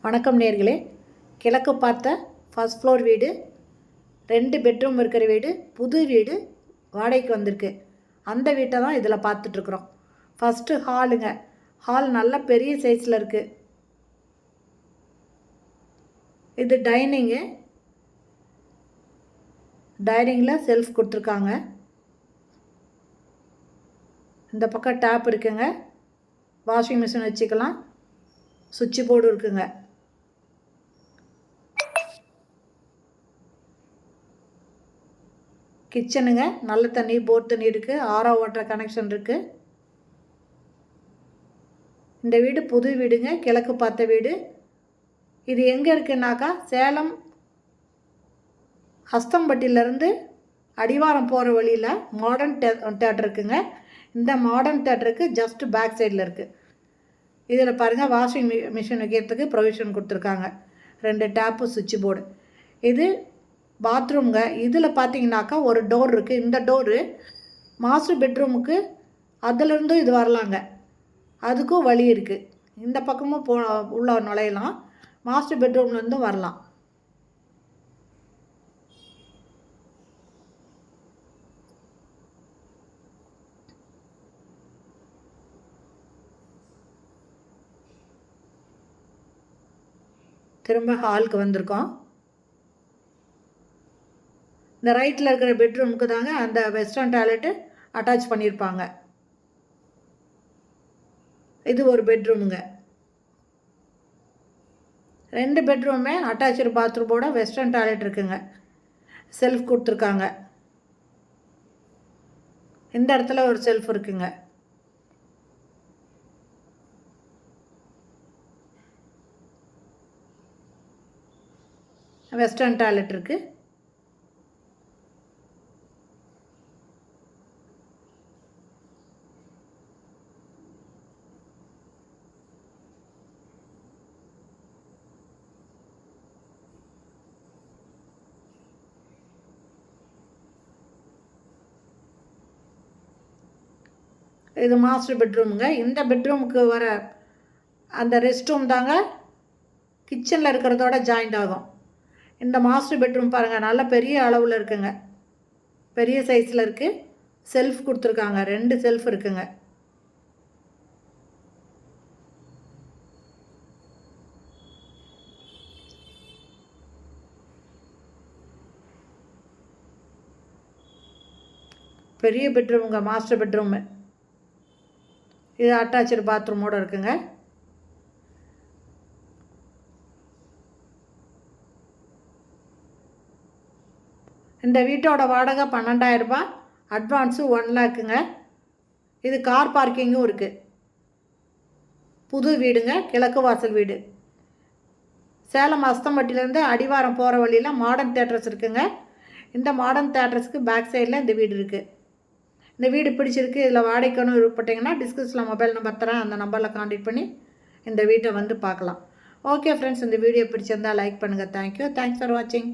வணக்கம் நேர்களே. கிழக்கு பார்த்த ஃபர்ஸ்ட் ஃப்ளோர் வீடு, 2 பெட்ரூம் இருக்கிற வீடு, புது வீடு வாடகைக்கு வந்திருக்கு. அந்த வீட்டை தான் இதில் பார்த்துட்ருக்குறோம். ஃபஸ்ட்டு ஹாலுங்க. ஹால் நல்ல பெரிய சைஸில் இருக்குது. இது டைனிங்கில் செல்ஃப் கொடுத்துருக்காங்க. இந்த பக்கம் டேப் இருக்குங்க. வாஷிங் மிஷின் வச்சுக்கலாம். சுவிட்ச் போர்டு இருக்குங்க. கிச்சனுங்க. நல்ல தண்ணி, போர் தண்ணி இருக்குது. ஆரோ வாட்டர் கனெக்ஷன் இருக்குது. இந்த வீடு புது வீடுங்க, கிழக்கு பார்த்த வீடு. இது எங்கே இருக்குன்னாக்கா, சேலம் ஹஸ்தம்பட்டியிலேருந்து அடிவாரம் போகிற வழியில் மாடர்ன் தேட்டர் இருக்குங்க. இந்த மாடர்ன் தேட்டருக்கு ஜஸ்ட் பேக் சைடில் இருக்குது. இதில் பாருங்கள், வாஷிங் மிஷின் வைக்கிறதுக்கு ப்ரொவிஷன் கொடுத்துருக்காங்க. 2 டேப்பு, சுவிட்ச் போர்டு. இது பாத்ரூம்ங்க. இதில் பார்த்தீங்கன்னாக்கா ஒரு டோர் இருக்குது. இந்த டோரு மாஸ்டர் பெட்ரூமுக்கு அதிலிருந்தும் இது வரலாங்க. அதுக்கும் வழி இருக்குது. இந்த பக்கமும் உள்ள நுழையலாம். மாஸ்டர் பெட்ரூம்லேருந்தும் வரலாம். திரும்ப ஹாலுக்கு வந்திருக்கோம். இந்த ரைட்டில் இருக்கிற பெட்ரூமுக்கு தாங்க அந்த வெஸ்டர்ன் டாய்லெட்டு அட்டாச் பண்ணியிருப்பாங்க. இது ஒரு பெட்ரூமுங்க. 2 பெட்ரூமே அட்டாச்சு பாத்ரூமோட வெஸ்டர்ன் டாய்லெட் இருக்குங்க. செல்ஃப் கொடுத்துருக்காங்க. இந்த இடத்துல ஒரு செல்ஃப் இருக்குங்க. வெஸ்டர்ன் டாய்லெட் இருக்குது. இது மாஸ்டர் பெட்ரூமுங்க. இந்த பெட்ரூமுக்கு வர அந்த ரெஸ்ட் ரூம் தாங்க கிச்சனில் இருக்கிறதோட ஜாயிண்ட் ஆகும். இந்த மாஸ்டர் பெட்ரூம் பாருங்கள், நல்ல பெரிய அளவில் இருக்குங்க. பெரிய சைஸில் இருக்குது. செல்ஃப் கொடுத்துருக்காங்க. 2 செல்ஃப் இருக்குங்க. பெரிய பெட்ரூமுங்க, மாஸ்டர் பெட்ரூமு. இது அட்டாச்சு பாத்ரூமோடு இருக்குங்க. இந்த வீட்டோட வாடகை 12,000 ரூபாய். அட்வான்ஸு 1 லேக்குங்க. இது கார் பார்க்கிங்கும் இருக்குது. புது வீடுங்க, கிழக்கு வாசல் வீடு. சேலம் அஸ்தம்பட்டிலேருந்து அடிவாரம் போகிற வழியில் மாடர்ன் தேட்டர்ஸ் இருக்குங்க. இந்த மாடர்ன் தேட்டர்ஸுக்கு பேக் சைடில் இந்த வீடு இருக்குது. இந்த வீடு பிடிச்சிருக்கு, இதில் வாடகைக்கணும் விருப்பப்பட்டீங்கன்னா டிஸ்கிரிப்ஷனில் மொபைல் நம்பர் தரேன். அந்த நம்பரில் கான்டாக்ட் பண்ணி இந்த வீட்டை வந்து பார்க்கலாம். ஓகே ஃப்ரெண்ட்ஸ், இந்த வீடியோ பிடிச்சிருந்தால் லைக் பண்ணுங்கள். தேங்க்யூ. தேங்க்ஸ் ஃபார் வாட்சிங்.